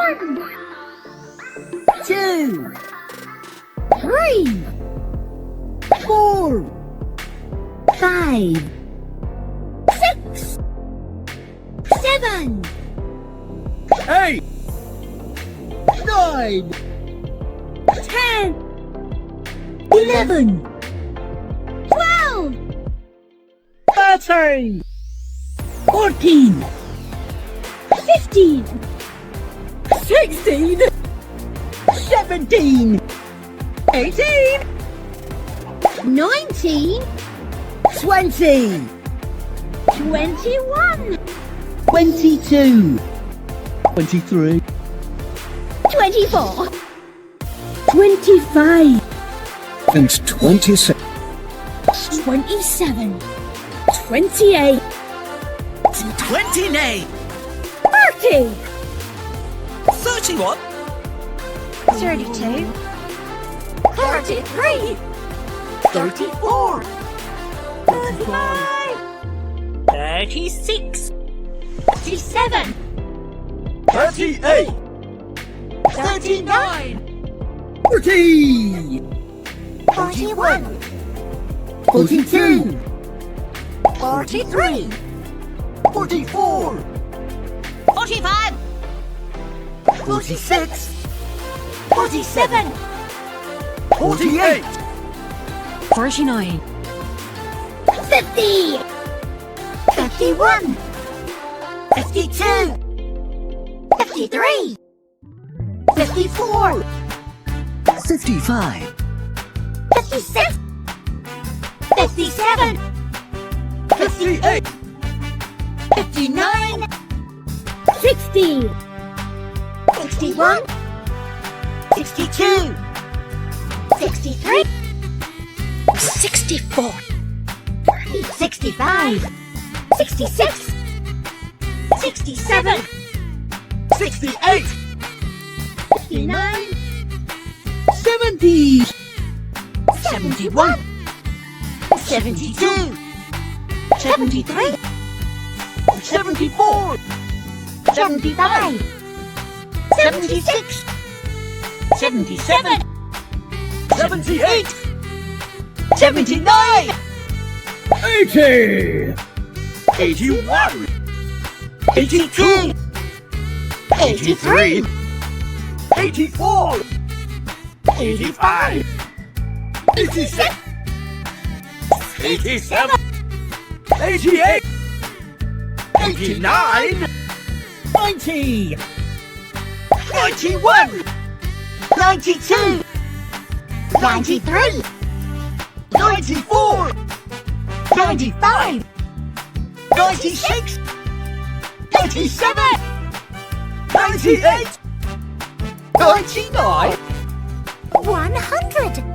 1, 2, 3, 4, 5, 6, 7, 8, 9, 10, 11, 12, 13, 14, 15, 16, 17, 18, 19, 20, 21, 22, 23, 24, 25, and 26, 27, 28, 29, 30, 31, 32, 33, 34, 35, 36, 37, 38, 39, 40, 41, 42, 43, 44, 45, 46, 47, 48, 49, 50, 51, 52, 53, 54, 55, 56, 57, 58, 59, 60, 61, 62, 63, 64, 65, 66, 67, 68, 69, 70, 71, 72, 73, 74, 75, 76, 77, 78, 79, 80, 81, 82, 83, 84, 85, 86, 87, 88, 89, 90, 91, 92, 93, 94, 95, 96, 97, 98, 99, 100.